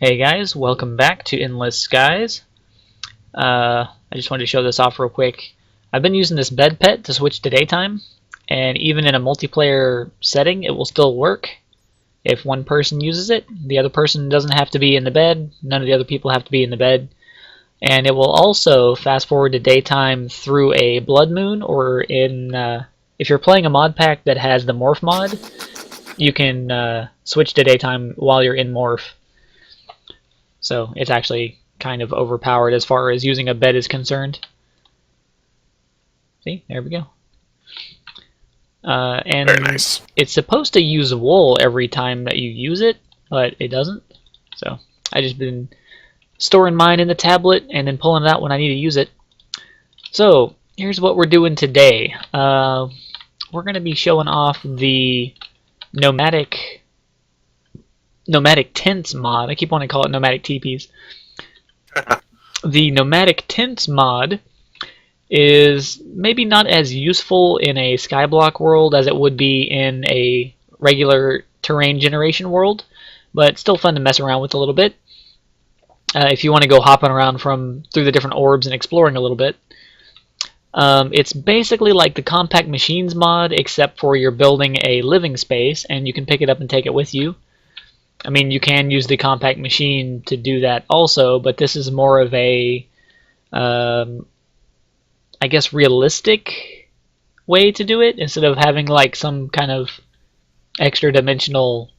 Hey guys, welcome back to Endless Skies. I just wanted to show this off real quick. I've been using this bed pet to switch to daytime, and even in a multiplayer setting it will still work. If one person uses it, the other person doesn't have to be in the bed, none of the other people have to be in the bed, and it will also fast forward to daytime through a blood moon, or if you're playing a mod pack that has the morph mod, you can switch to daytime while you're in morph. So it's actually kind of overpowered as far as using a bed is concerned. See, there we go. And Very nice. It's supposed to use wool every time that you use it, but it doesn't. So I just been storing mine in the tablet and then pulling it out when I need to use it. So here's what we're doing today. We're going to be showing off the Nomadic Tents mod. I keep wanting to call it Nomadic TPs. The Nomadic Tents mod is maybe not as useful in a skyblock world as it would be in a regular terrain generation world, but still fun to mess around with a little bit. If you want to go hopping around through the different orbs and exploring a little bit. It's basically like the Compact Machines mod, except for you're building a living space and you can pick it up and take it with you. I mean, you can use the compact machine to do that also, but this is more of a, I guess, realistic way to do it, instead of having like some kind of extra dimensional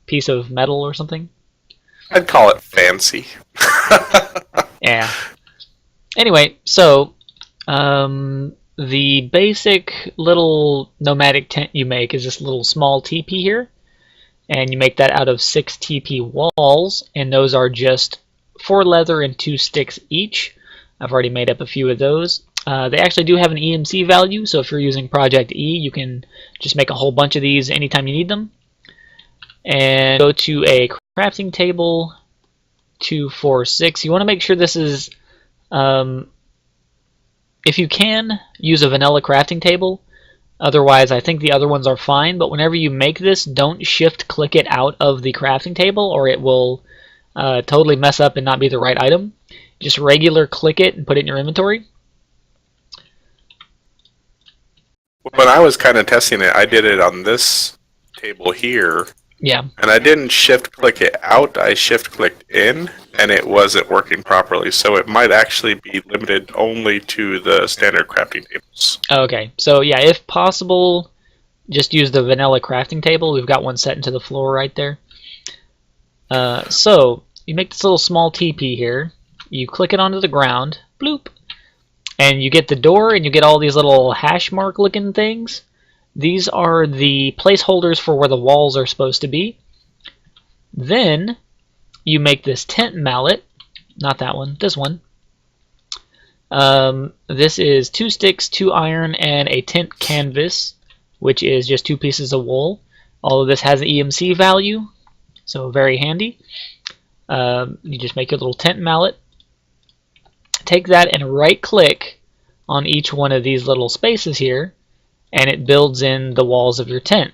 piece of metal or something. I'd call it fancy. Yeah. Anyway, so the basic little nomadic tent you make is this little small teepee here. And you make that out of 6 TP walls, and those are just 4 leather and 2 sticks each. I've already made up a few of those. They actually do have an EMC value, so if you're using Project E, you can just make a whole bunch of these anytime you need them. And go to a crafting table, 2, 4, 6. You want to make sure this is, if you can, use a vanilla crafting table. Otherwise, I think the other ones are fine, but whenever you make this, don't shift-click it out of the crafting table, or it will totally mess up and not be the right item. Just regular click it and put it in your inventory. When I was kind of testing it, I did it on this table here. Yeah. And I didn't shift-click it out, I shift-clicked in, and it wasn't working properly. So it might actually be limited only to the standard crafting tables. Okay, so yeah, if possible, just use the vanilla crafting table. We've got one set into the floor right there. So you make this little small teepee here. You click it onto the ground, bloop, and you get the door, and you get all these little hash mark looking things. These are the placeholders for where the walls are supposed to be. Then you make this tent mallet, not that one, this one. This is 2 sticks, 2 iron, and a tent canvas, which is just 2 pieces of wool. All of this has an EMC value, so very handy. You just make your little tent mallet. Take that and right-click on each one of these little spaces here, and it builds in the walls of your tent.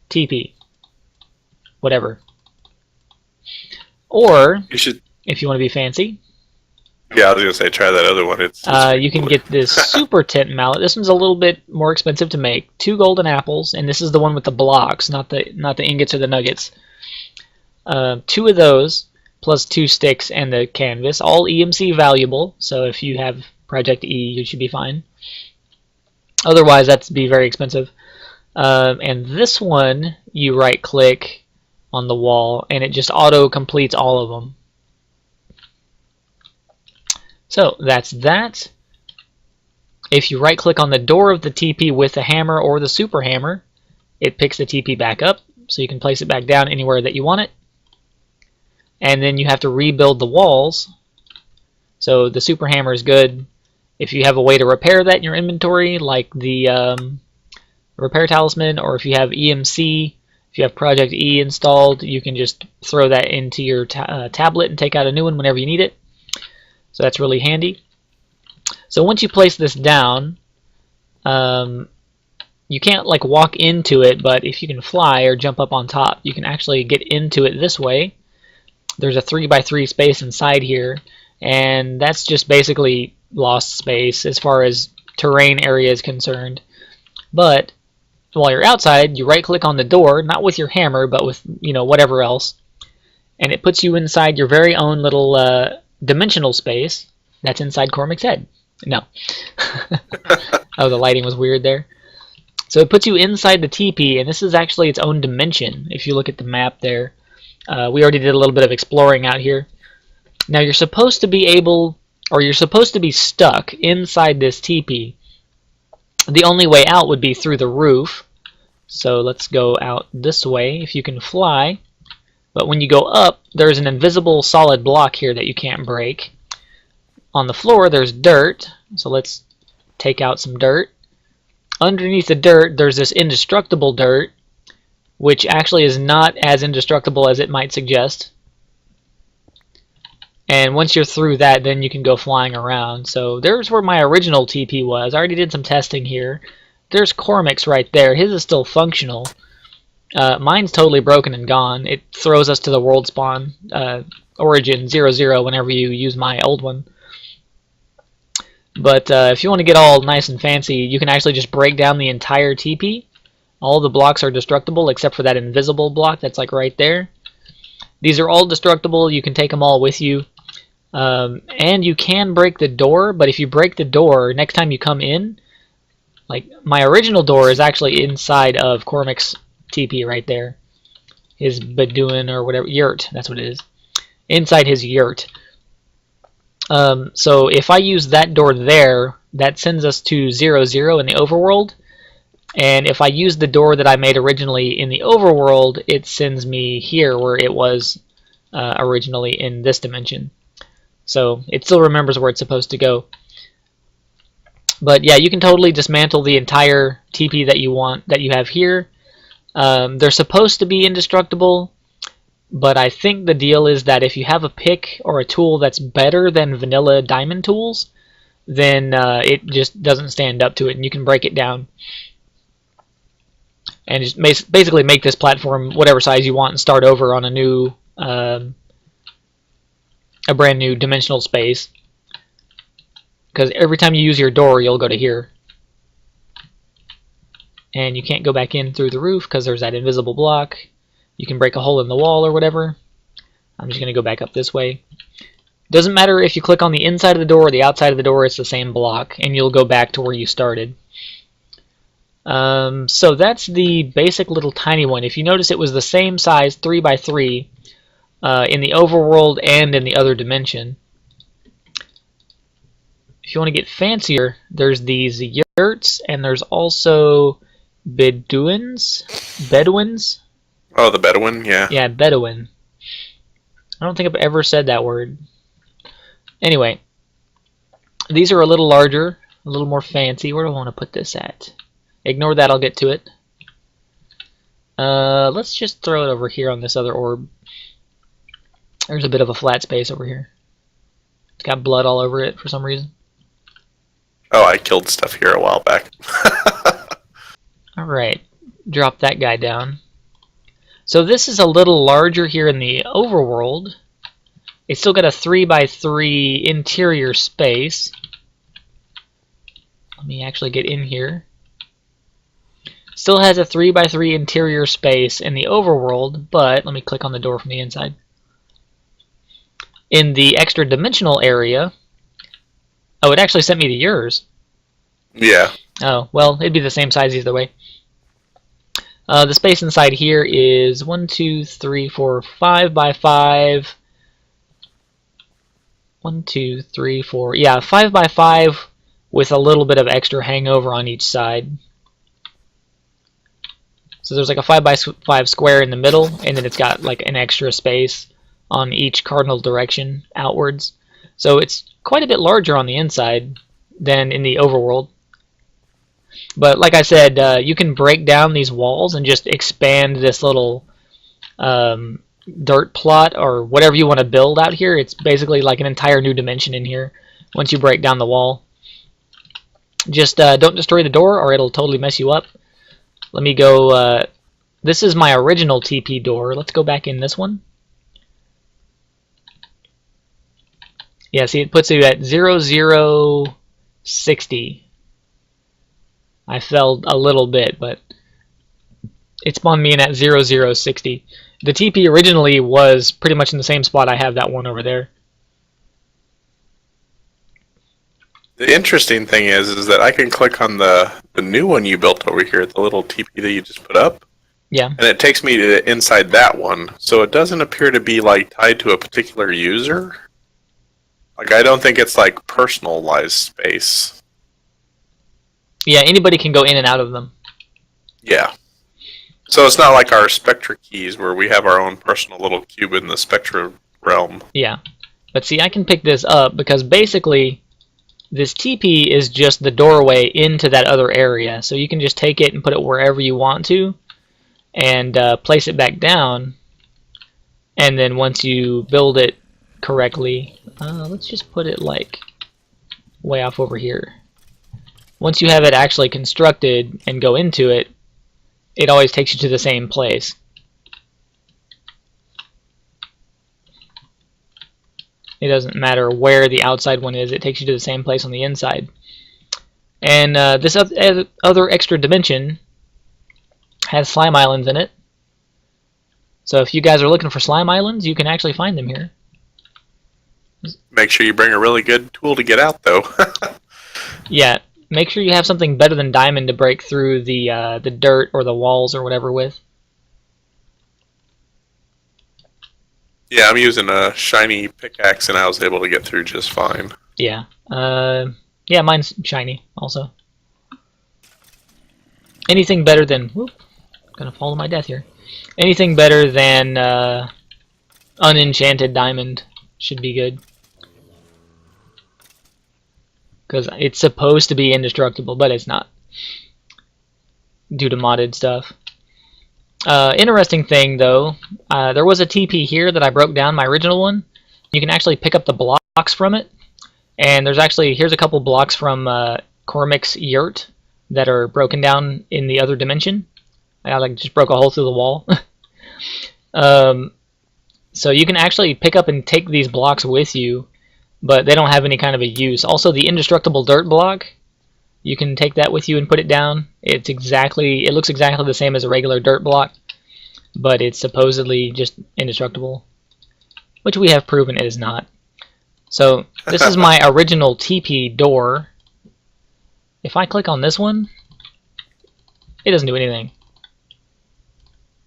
TP. Whatever. Or, if you want to be fancy, yeah, I was going to say, try that other one. you can get this super tent mallet. This one's a little bit more expensive to make. 2 golden apples, and this is the one with the blocks, not the ingots or the nuggets. 2 of those, plus 2 sticks and the canvas, all EMC valuable, so if you have Project E, you should be fine. Otherwise, that'd be very expensive. And this one, you right-click on the wall, and it just auto-completes all of them. So that's that. If you right-click on the door of the TP with the hammer or the super hammer, it picks the TP back up, so you can place it back down anywhere that you want it. And then you have to rebuild the walls. So the super hammer is good. If you have a way to repair that in your inventory, like the repair talisman, or if you have EMC, if you have Project E installed, you can just throw that into your tablet and take out a new one whenever you need it. So that's really handy. So once you place this down, you can't like walk into it, but if you can fly or jump up on top, you can actually get into it this way. there's a 3x3 space inside here, and that's just basically lost space as far as terrain area is concerned. But while you're outside, you right click on the door, not with your hammer, but with, you know, whatever else, and it puts you inside your very own little dimensional space that's inside Cormac's head. No. Oh, the lighting was weird there. So it puts you inside the teepee, and this is actually its own dimension. If you look at the map there, we already did a little bit of exploring out here. Now you're supposed to be able, or you're supposed to be stuck inside this teepee. The only way out would be through the roof. So let's go out this way if you can fly. But when you go up, there's an invisible solid block here that you can't break. On the floor, there's dirt. So let's take out some dirt. Underneath the dirt, there's this indestructible dirt, which actually is not as indestructible as it might suggest. And once you're through that, then you can go flying around. So there's where my original TP was. I already did some testing here. There's Cormac's right there. His is still functional. Mine's totally broken and gone. It throws us to the world spawn origin 00 whenever you use my old one. But if you want to get all nice and fancy, you can actually just break down the entire TP. All the blocks are destructible except for that invisible block that's like right there. These are all destructible. You can take them all with you. And you can break the door, but if you break the door, next time you come in, like my original door is actually inside of Cormac's TP right there. His Bedouin or whatever, yurt, that's what it is. Inside his yurt. So if I use that door there, that sends us to 00 in the overworld. And if I use the door that I made originally in the overworld, it sends me here where it was originally in this dimension. So it still remembers where it's supposed to go. But yeah, you can totally dismantle the entire TP that you want, that you have here. They're supposed to be indestructible, but I think the deal is that if you have a pick or a tool that's better than vanilla diamond tools, then it just doesn't stand up to it, and you can break it down. And just basically make this platform whatever size you want and start over on a new, a brand new dimensional space. Because every time you use your door, you'll go to here. And you can't go back in through the roof because there's that invisible block. You can break a hole in the wall or whatever. I'm just going to go back up this way. Doesn't matter if you click on the inside of the door or the outside of the door, it's the same block, and you'll go back to where you started. So that's the basic little tiny one. If you notice, it was the same size, 3x3, in the overworld and in the other dimension. If you want to get fancier, there's these yurts, and there's also Bedouins. Oh, the Bedouin, yeah. Yeah, Bedouin. I don't think I've ever said that word. Anyway, these are a little larger, a little more fancy. Where do I want to put this at? Ignore that, I'll get to it. Let's just throw it over here on this other orb. There's a bit of a flat space over here. It's got blood all over it for some reason. Oh, I killed stuff here a while back. Alright, drop that guy down. So this is a little larger here in the overworld. It's still got a 3x3 interior space. Let me actually get in here. Still has a 3x3 interior space in the overworld, but let me click on the door from the inside. In the extra dimensional area, oh, it actually sent me to yours. Yeah. Oh, well, it'd be the same size either way. The space inside here is 1, 2, 3, 4, 5 by 5. 1, 2, 3, 4. Yeah, 5 by 5 with a little bit of extra hangover on each side. So there's like a 5 by 5 square in the middle, and then it's got like an extra space on each cardinal direction outwards. So it's quite a bit larger on the inside than in the overworld. But like I said, you can break down these walls and just expand this little dirt plot or whatever you want to build out here. It's basically like an entire new dimension in here once you break down the wall. Just don't destroy the door or it'll totally mess you up. Let me go, this is my original TP door. Let's go back in this one. Yeah, see, it puts you at 0060. I fell a little bit, but it spawned me in at 0060. The TP originally was pretty much in the same spot I have that one over there. The interesting thing is that I can click on the new one you built over here, the little TP that you just put up. Yeah. And it takes me to inside that one, so it doesn't appear to be like tied to a particular user. Like, I don't think it's like personalized space. Yeah, anybody can go in and out of them. Yeah. So it's not like our Spectra keys where we have our own personal little cube in the Spectra realm. Yeah. But see, I can pick this up because basically this TP is just the doorway into that other area. So you can just take it and put it wherever you want to and place it back down. And then once you build it correctly, let's just put it like way off over here. Once you have it actually constructed and go into it, it always takes you to the same place. It doesn't matter where the outside one is, it takes you to the same place on the inside. And this other extra dimension has slime islands in it. So if you guys are looking for slime islands, you can actually find them here. Make sure you bring a really good tool to get out, though. Yeah, make sure you have something better than diamond to break through the dirt or the walls or whatever with. Yeah, I'm using a shiny pickaxe and I was able to get through just fine. Yeah. Yeah, mine's shiny also. Anything better than... Whoop, gonna fall to my death here. Anything better than unenchanted diamond should be good. Because it's supposed to be indestructible, but it's not. Due to modded stuff. Interesting thing, though, there was a TP here that I broke down, my original one. You can actually pick up the blocks from it. And there's actually, here's a couple blocks from Cormic's yurt that are broken down in the other dimension. I like just broke a hole through the wall. So you can actually pick up and take these blocks with you, but they don't have any kind of a use. Also, the indestructible dirt block, you can take that with you and put it down. It looks exactly the same as a regular dirt block, but it's supposedly just indestructible, which we have proven it is not. So this is my original TP door. If I click on this one, it doesn't do anything.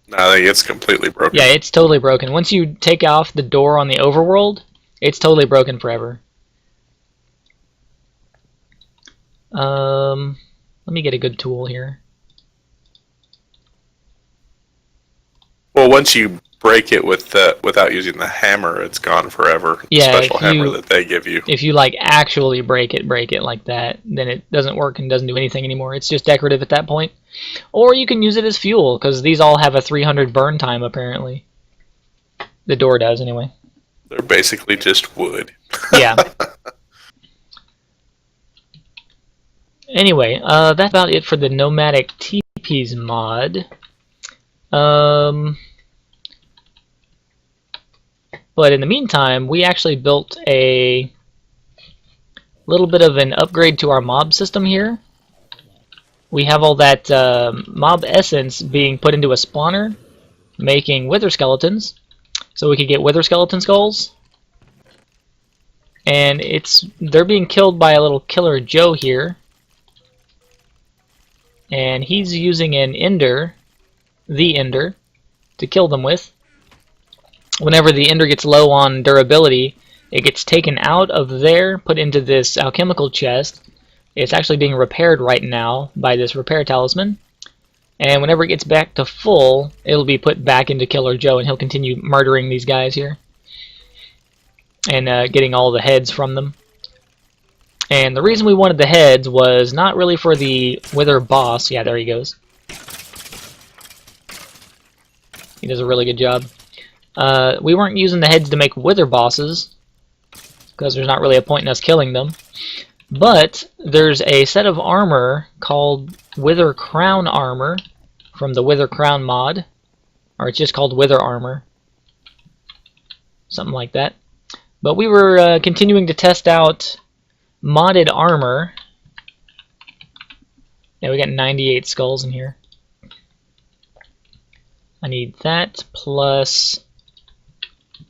No, I think it's completely broken. Yeah, it's totally broken. Once you take off the door on the overworld, it's totally broken forever. Let me get a good tool here. Well, once you break it without using the hammer, it's gone forever. Yeah, the special hammer that they give you. If you like actually break it like that, then it doesn't work and doesn't do anything anymore. It's just decorative at that point. Or you can use it as fuel, because these all have a 300 burn time apparently. The door does anyway. They're basically just wood. Yeah. Anyway, that's about it for the Nomadic TPs mod. But in the meantime, we actually built a little bit of an upgrade to our mob system here. We have all that mob essence being put into a spawner, making wither skeletons, so we could get wither skeleton skulls. And they're being killed by a little killer Joe here. And he's using an ender, the ender, to kill them with. Whenever the ender gets low on durability, it gets taken out of there, put into this alchemical chest. It's actually being repaired right now by this repair talisman. And whenever it gets back to full, it'll be put back into Killer Joe, and he'll continue murdering these guys here. And getting all the heads from them. And the reason we wanted the heads was not really for the Wither boss. Yeah, there he goes. He does a really good job. We weren't using the heads to make Wither bosses, because there's not really a point in us killing them. But there's a set of armor called Wither Crown Armor from the Wither Crown mod. Or it's just called Wither Armor. Something like that. But we were continuing to test out modded armor. Yeah, we got 98 skulls in here. I need that plus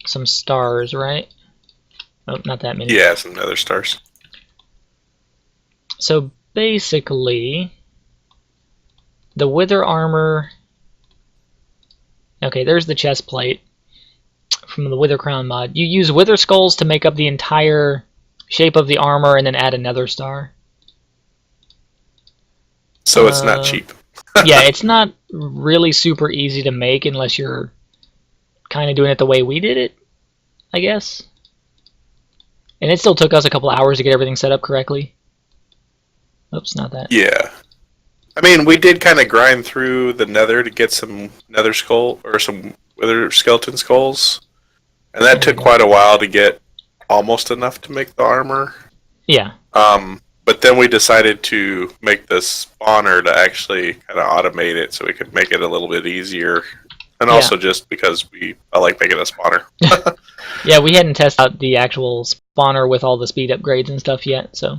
some stars, right? Oh, not that many. Yeah, some nether stars. So basically, the wither armor. Okay, there's the chest plate from the Wither Crown mod. You use wither skulls to make up the entire shape of the armor and then add a nether star. So it's not cheap. Yeah, it's not really super easy to make unless you're kind of doing it the way we did it, I guess. And it still took us a couple hours to get everything set up correctly. Oops, not that. Yeah. I mean, we did kind of grind through the nether to get some nether skull, or some wither skeleton skulls. And that took quite a while to get almost enough to make the armor. Yeah. But then we decided to make the spawner to actually kind of automate it so we could make it a little bit easier. And also just because I like making a spawner. Yeah, we hadn't tested out the actual spawner with all the speed upgrades and stuff yet, so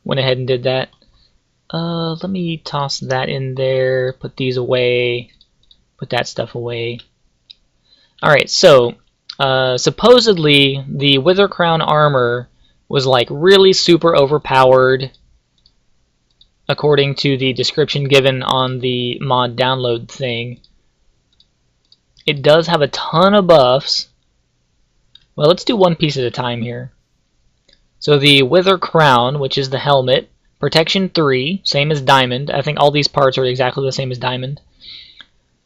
went ahead and did that. Let me toss that in there, put these away, put that stuff away. Alright, so supposedly the Wither Crown armor was like really super overpowered according to the description given on the mod download thing. It does have a ton of buffs. Well, let's do one piece at a time here. So the Wither Crown, which is the helmet, Protection 3, same as Diamond. I think all these parts are exactly the same as Diamond.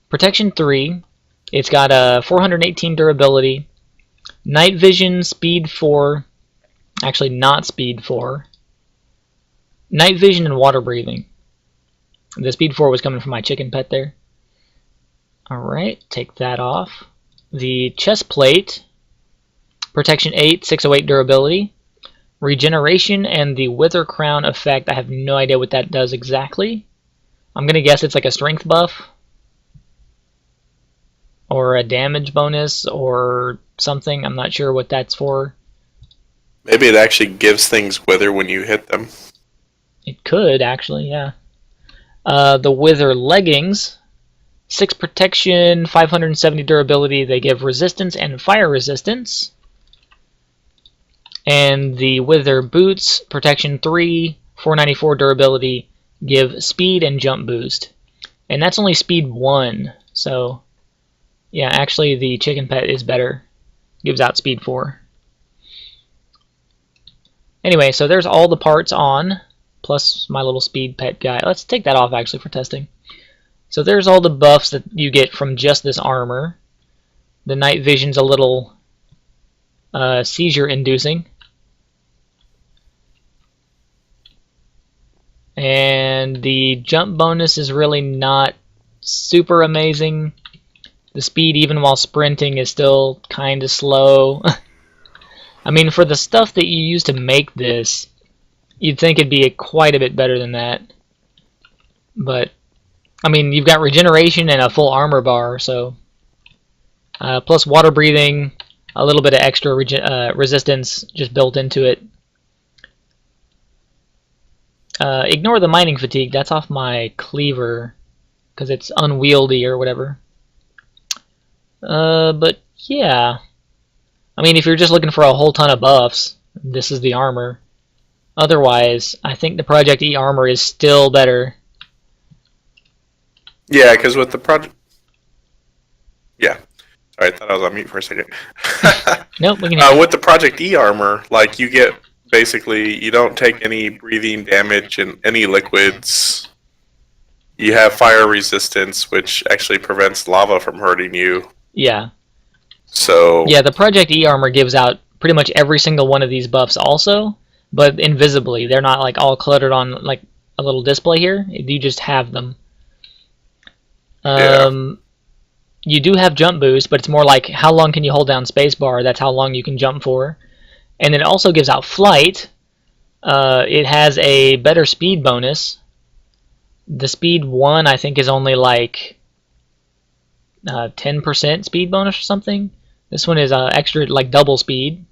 Protection 3, it's got a 418 durability, Night Vision, Speed 4, actually not Speed 4, Night Vision and Water Breathing. The Speed 4 was coming from my chicken pet there. Alright, take that off. The chest plate, Protection 8, 608 durability, Regeneration, and the Wither Crown effect. I have no idea what that does exactly. I'm gonna guess it's like a strength buff, or a damage bonus, or something. I'm not sure what that's for. Maybe it actually gives things wither when you hit them. It could, actually, yeah. The Wither leggings, 6 protection, 570 durability. They give resistance and fire resistance. And the Wither boots, protection 3, 494 durability, give speed and jump boost. And that's only speed 1, so yeah, actually the chicken pet is better. Gives out speed 4. Anyway, so there's all the parts on, plus my little speed pet guy. Let's take that off actually for testing. So there's all the buffs that you get from just this armor. The night vision's a little seizure inducing. And the jump bonus is really not super amazing. The speed, even while sprinting, is still kind of slow. I mean, for the stuff that you use to make this, you'd think it'd be quite a bit better than that. But, I mean, you've got regeneration and a full armor bar, so... plus water breathing, a little bit of extra resistance just built into it. Ignore the mining fatigue, that's off my cleaver, because it's unwieldy or whatever. But yeah, I mean, if you're just looking for a whole ton of buffs, this is the armor. Otherwise, I think the Project E armor is still better. Yeah, because with the project... Yeah. Sorry, I thought I was on mute for a second. Nope, we can hear with the Project E armor, like, you get... Basically, you don't take any breathing damage and any liquids. You have fire resistance, which actually prevents lava from hurting you. Yeah. So... Yeah, the Project E armor gives out pretty much every single one of these buffs also, but invisibly. They're not like all cluttered on like a little display here. You just have them. You do have jump boost, but it's more like how long can you hold down spacebar. That's how long you can jump for. And it also gives out flight. It has a better speed bonus. The speed 1, I think, is only like 10% speed bonus or something. This one is extra, like double speed.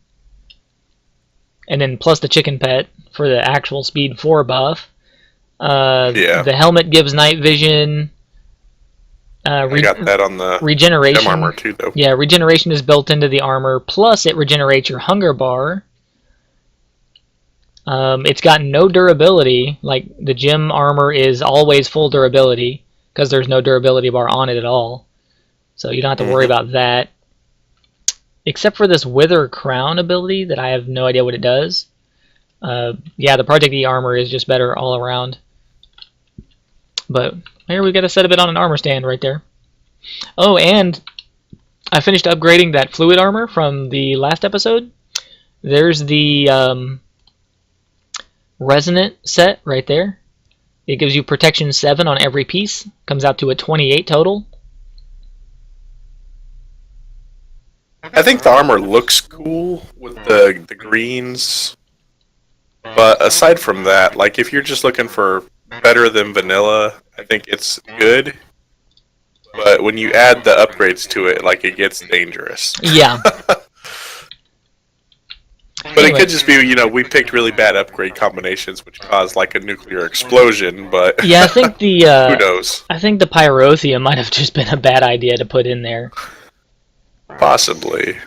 and then plus the chicken pet for the actual speed 4 buff. Yeah. The helmet gives night vision. I got that on the Regeneration. gem armor too, though. Yeah, regeneration is built into the armor. Plus, it regenerates your hunger bar. It's got no durability. Like the gem armor is always full durability because there's no durability bar on it at all. So you don't have to worry about that. Except for this Wither Crown ability that I have no idea what it does. Yeah, the Project E armor is just better all around. But here we got a set of it on an armor stand right there. Oh, and I finished upgrading that fluid armor from the last episode. There's the resonant set right there. It gives you protection 7 on every piece. Comes out to a 28 total. I think the armor looks cool with the greens. But aside from that, like if you're just looking for better than vanilla, I think it's good. But when you add the upgrades to it, like it gets dangerous. Yeah. But it could just be, we picked really bad upgrade combinations, which caused like a nuclear explosion. But yeah, I think the who knows? I think the pyrothea might have just been a bad idea to put in there. Possibly.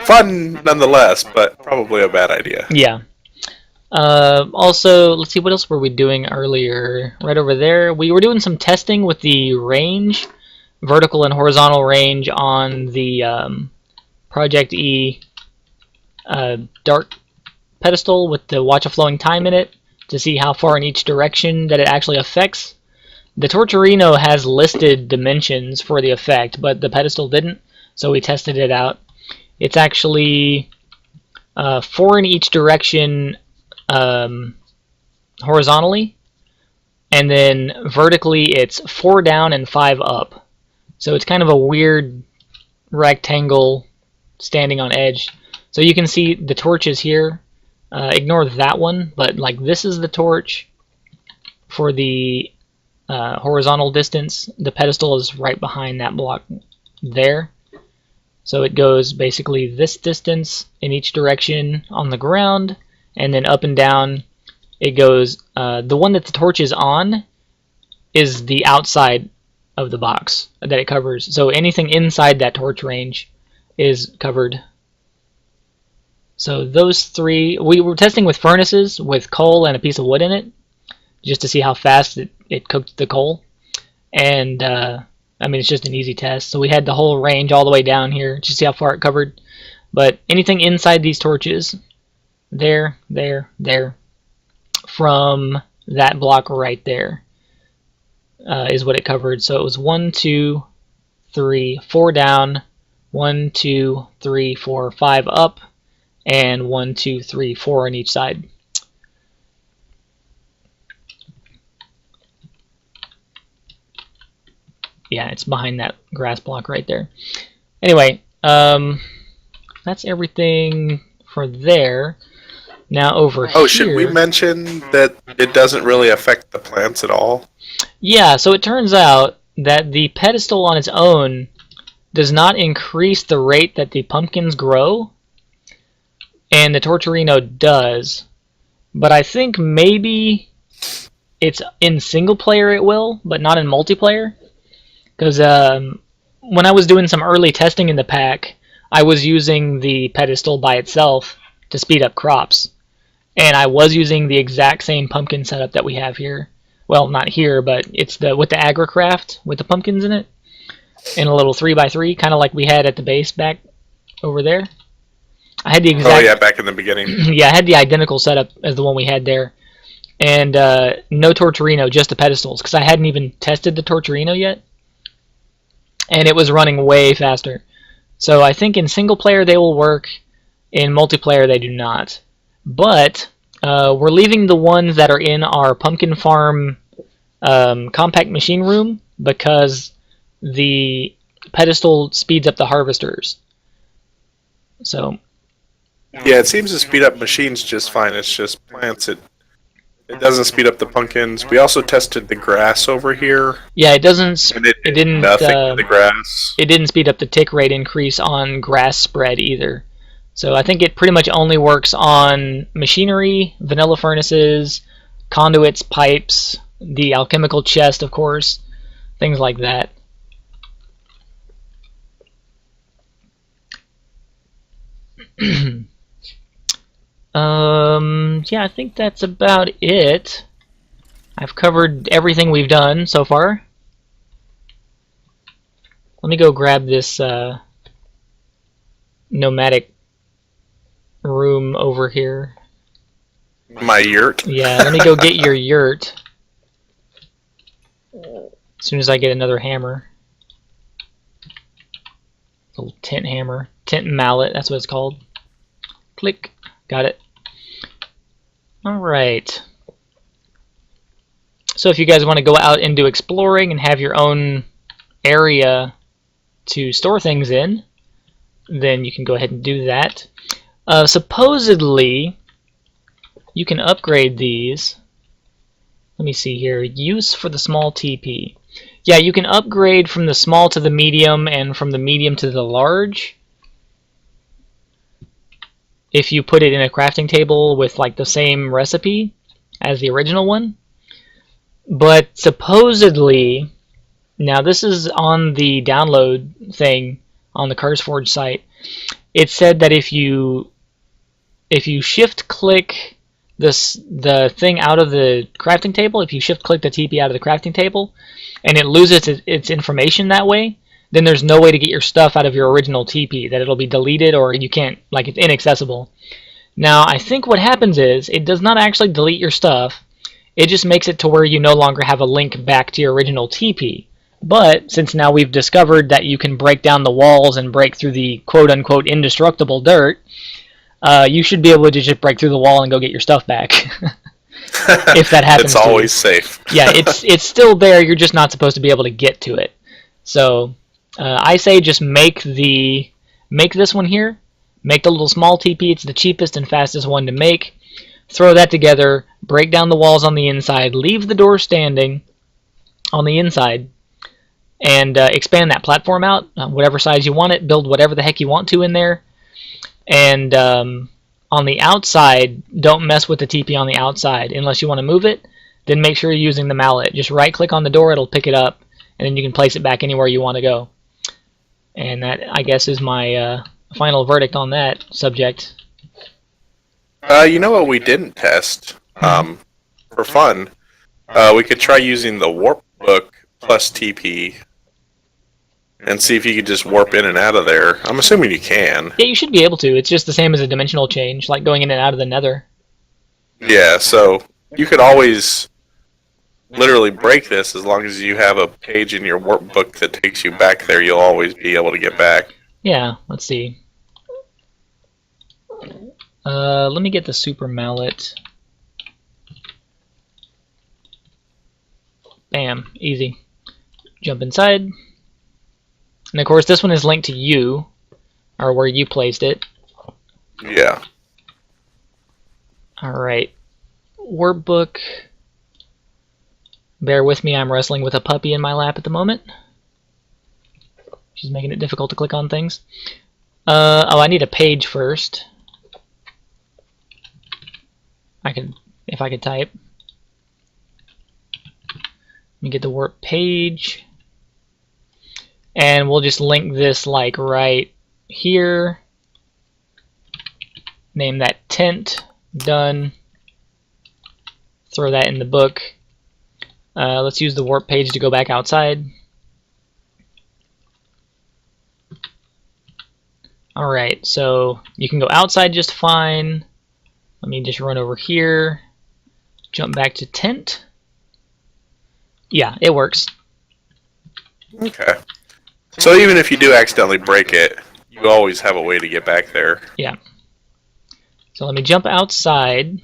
Fun nonetheless, but probably a bad idea. Yeah. Also, let's see, what else were we doing earlier? Right over there, we were doing some testing with the range, vertical and horizontal range on the Project E dark pedestal with the Watch of Flowing Time in it to see how far in each direction that it actually affects. The Torturino has listed dimensions for the effect, but the pedestal didn't, so we tested it out. It's actually 4 in each direction horizontally, and then vertically it's 4 down and 5 up. So it's kind of a weird rectangle standing on edge. So you can see the torches here. Ignore that one, but like this is the torch for the horizontal distance. The pedestal is right behind that block there. So it goes basically this distance in each direction on the ground, and then up and down it goes. The one that the torch is on is the outside of the box that it covers. So anything inside that torch range is covered. So those 3, we were testing with furnaces with coal and a piece of wood in it, just to see how fast it cooked the coal. And I mean, it's just an easy test. So we had the whole range all the way down here to see how far it covered. But anything inside these torches, there, from that block right there is what it covered. So it was 1, 2, 3, 4 down, 1, 2, 3, 4, 5 up, and 1, 2, 3, 4 on each side. Yeah, it's behind that grass block right there. Anyway, that's everything for there. Now over here... Oh, should we mention that it doesn't really affect the plants at all? Yeah, so it turns out that the pedestal on its own does not increase the rate that the pumpkins grow, and the Torturino does. But I think maybe it's in single player it will, but not in multiplayer. Because when I was doing some early testing in the pack, I was using the pedestal by itself to speed up crops. And I was using the exact same pumpkin setup that we have here. Well, not here, but it's with the AgriCraft with the pumpkins in it. In a little 3x3, kind of like we had at the base back over there. I had the exact... Oh yeah, back in the beginning. Yeah, I had the identical setup as the one we had there. And no Torturino, just the pedestals, because I hadn't even tested the Torturino yet. And it was running way faster. So I think in single player they will work. In multiplayer they do not. But we're leaving the ones that are in our pumpkin farm compact machine room because the pedestal speeds up the harvesters. So yeah, it seems to speed up machines just fine. It's just plants. It doesn't speed up the pumpkins. We also tested the grass over here. Yeah, it doesn't. And it didn't nothing to the grass. It didn't speed up the tick rate increase on grass spread either. So I think it pretty much only works on machinery, vanilla furnaces, conduits, pipes, the alchemical chest, of course, things like that. Yeah, I think that's about it. I've covered everything we've done so far. Let me go grab this nomadic room over here. My yurt. Yeah, let me go get your yurt. As soon as I get another hammer. Little tent hammer. Tent mallet, that's what it's called. Click. Got it. Alright. So if you guys want to go out and do exploring and have your own area to store things in, then you can go ahead and do that. Supposedly, you can upgrade these. Let me see here. Use for the small TP. Yeah, you can upgrade from the small to the medium and from the medium to the large. If you put it in a crafting table with like the same recipe as the original one. But supposedly, now this is on the download thing on the CurseForge site. It said that if you shift click the thing out of the crafting table, if you shift click the TP out of the crafting table, and it loses its information that way, then there's no way to get your stuff out of your original TP, that it'll be deleted or you can't, like it's inaccessible. Now, I think what happens is, it does not actually delete your stuff, it just makes it to where you no longer have a link back to your original TP. But, since now we've discovered that you can break down the walls and break through the quote-unquote indestructible dirt, you should be able to just break through the wall and go get your stuff back. If that happens. It's always safe. Yeah, it's still there, you're just not supposed to be able to get to it. So, I say just make this one here, make the little small TP, it's the cheapest and fastest one to make, throw that together, break down the walls on the inside, leave the door standing on the inside, and expand that platform out, whatever size you want it, build whatever the heck you want to in there, and on the outside, don't mess with the TP on the outside unless you want to move it, then make sure you're using the mallet. Just right click on the door, it'll pick it up, and then you can place it back anywhere you want to go. And that, I guess, is my final verdict on that subject. You know what we didn't test? For fun, we could try using the warp book plus TP and see if you could just warp in and out of there. I'm assuming you can. Yeah, you should be able to. It's just the same as a dimensional change, like going in and out of the nether. Yeah, so you could always literally break this as long as you have a page in your warp book that takes you back there. You'll always be able to get back. Yeah, let's see. Let me get the super mallet. Bam, easy. Jump inside. And of course this one is linked to you, or where you placed it. Yeah. Alright. Workbook. Bear with me, I'm wrestling with a puppy in my lap at the moment. She's making it difficult to click on things. Oh, I need a page first. If I could type. Let me get the warp page. And we'll just link this like right here. Name that tent. Done. Throw that in the book. Let's use the warp page to go back outside. Alright, so you can go outside just fine. Let me just run over here. Jump back to tent. Yeah, it works. Okay. So even if you do accidentally break it, you always have a way to get back there. Yeah. So let me jump outside.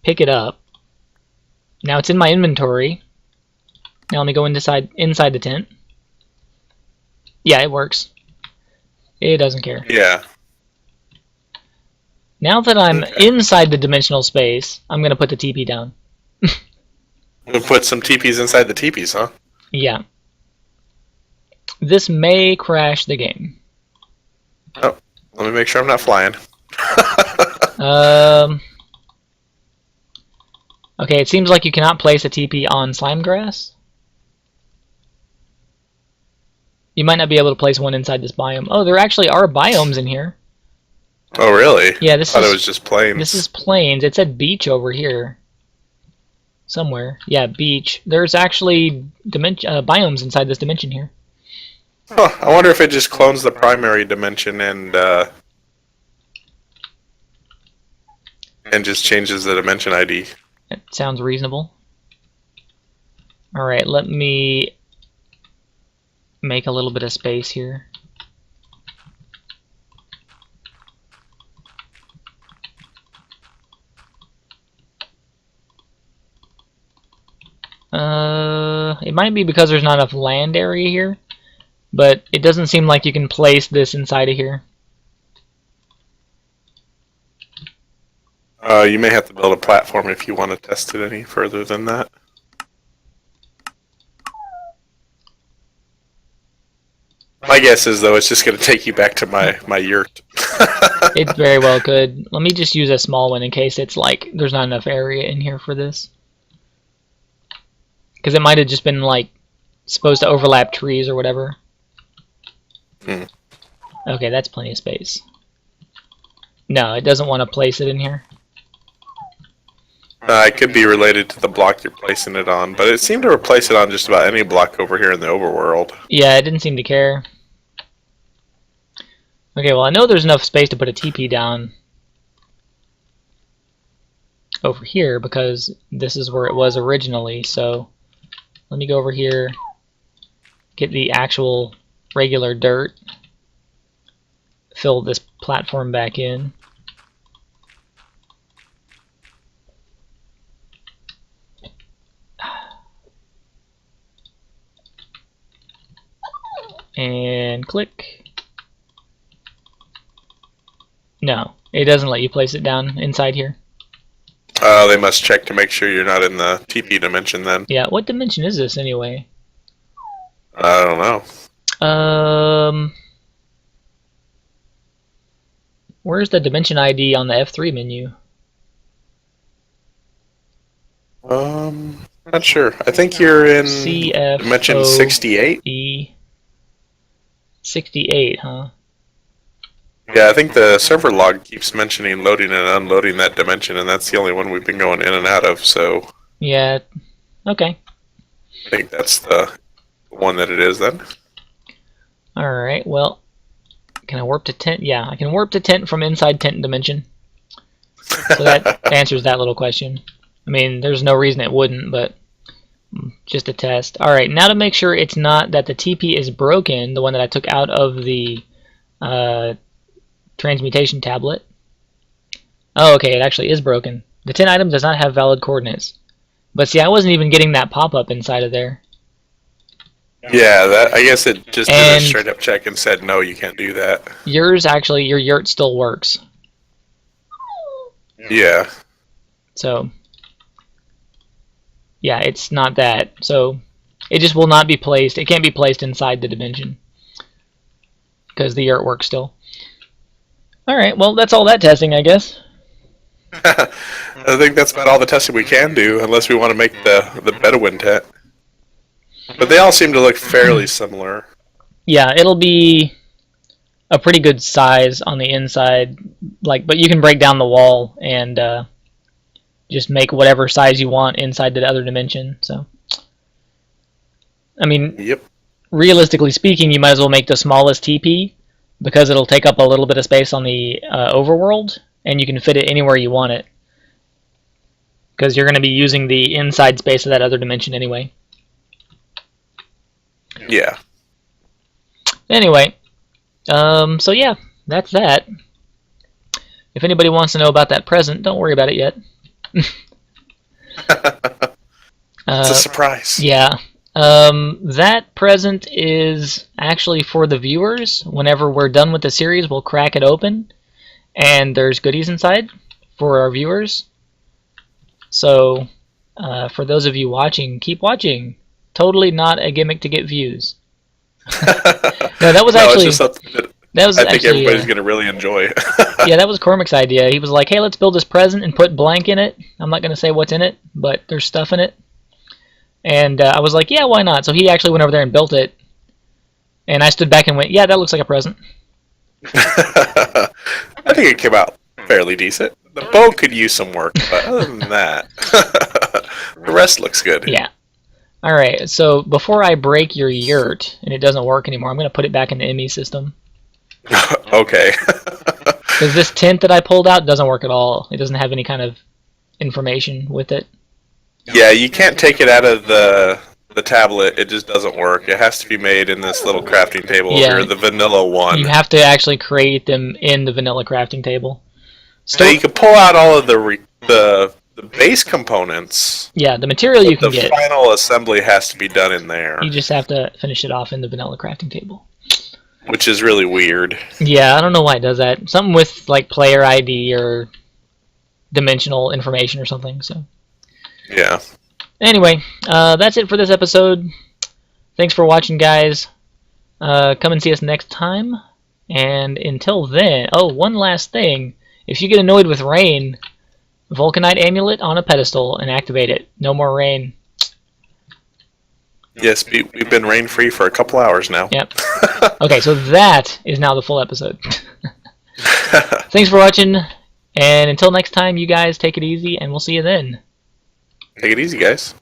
Pick it up. Now it's in my inventory. Now let me go inside the tent. Yeah, it works. It doesn't care. Yeah. Now that I'm inside the dimensional space, I'm going to put the TP down. We'll put some TPs inside the TPs, huh? Yeah. This may crash the game. Oh, me make sure I'm not flying. Okay, it seems like you cannot place a TP on slime grass. You might not be able to place one inside this biome. Oh, there actually are biomes in here. Oh, really? Yeah, I thought it was just plains. This is plains. It said beach over here. Somewhere. Yeah, beach. There's actually biomes inside this dimension here. Huh, I wonder if it just clones the primary dimension and just changes the dimension ID. That sounds reasonable. Alright, let me make a little bit of space here. It might be because there's not enough land area here, but it doesn't seem like you can place this inside of here. You may have to build a platform if you want to test it any further than that. My guess is, though, it's just going to take you back to my yurt. It very well could. Let me just use a small one in case it's like there's not enough area in here for this. Because it might have just been like supposed to overlap trees or whatever. Okay, that's plenty of space. No, it doesn't want to place it in here. It could be related to the block you're placing it on, but it seemed to replace it on just about any block over here in the overworld. Yeah, it didn't seem to care. Okay, well I know there's enough space to put a TP down over here because this is where it was originally, so let me go over here, get the actual regular dirt, fill this platform back in. And click. No, it doesn't let you place it down inside here. They must check to make sure you're not in the TP dimension then. Yeah, what dimension is this anyway? I don't know. Where's the dimension ID on the F3 menu? Not sure. I think you're in CFOE dimension 68. 68, huh? Yeah, I think the server log keeps mentioning loading and unloading that dimension, and that's the only one we've been going in and out of, so... Yeah, okay. I think that's the one that it is, then. Alright, well... Can I warp to tent? Yeah, I can warp to tent from inside tent dimension. So that answers that little question. I mean, there's no reason it wouldn't, but... Just a test. Alright, now to make sure it's not that the TP is broken, the one that I took out of the transmutation tablet. Oh, okay, it actually is broken. The 10 item does not have valid coordinates. But see, I wasn't even getting that pop-up inside of there. Yeah, I guess it just did a straight-up check and said, no, you can't do that. Yours, actually, your yurt still works. Yeah. So... Yeah, it's not that. So it just will not be placed. It can't be placed inside the dimension because the yurt works still. Alright, well, that's all that testing, I guess. I think that's about all the testing we can do, unless we want to make the Bedouin tent. But they all seem to look fairly similar. Yeah, it'll be a pretty good size on the inside, but you can break down the wall and just make whatever size you want inside the other dimension. So, I mean, yep. Realistically speaking, you might as well make the smallest TP because it'll take up a little bit of space on the overworld, and you can fit it anywhere you want it because you're going to be using the inside space of that other dimension anyway. Yeah. Anyway, so yeah, that's that. If anybody wants to know about that present, don't worry about it yet. It's a surprise. Yeah. That present is actually for the viewers. Whenever we're done with the series, we'll crack it open, and there's goodies inside for our viewers. So, for those of you watching, keep watching. Totally not a gimmick to get views. No, that was actually... That was I think actually everybody's going to really enjoy. yeah, that was Cormac's idea. He was like, "Hey, let's build this present and put blank in it." I'm not gonna say what's in it, but there's stuff in it. And I was like, "Yeah, why not?" So he actually went over there and built it, and I stood back and went, "Yeah, that looks like a present." I think it came out fairly decent. The bow could use some work, but other than that, the rest looks good. Yeah. All right. So before I break your yurt and it doesn't work anymore, I'm gonna put it back in the ME system. Okay. Because this tent that I pulled out doesn't work at all. It doesn't have any kind of information with it. Yeah, you can't take it out of the tablet. It just doesn't work. It has to be made in this little crafting table Yeah. here, the vanilla one. You have to actually create them in the vanilla crafting table. So you can pull out all of the base components. Yeah, the material you can The get. final assembly has to be done in there, You just have to finish it off in the vanilla crafting table. which is really weird. Yeah, I don't know why it does that. Something with like player ID or dimensional information or something. So Yeah. anyway, that's it for this episode. Thanks for watching, guys. Come and see us next time. And until then, oh, one last thing. If you get annoyed with rain, Vulcanite amulet on a pedestal and activate it. No more rain. Yes, we've been rain-free for a couple hours now. Yep. Okay, so that is now the full episode. Thanks for watching, and until next time, you guys take it easy, and we'll see you then. Take it easy, guys.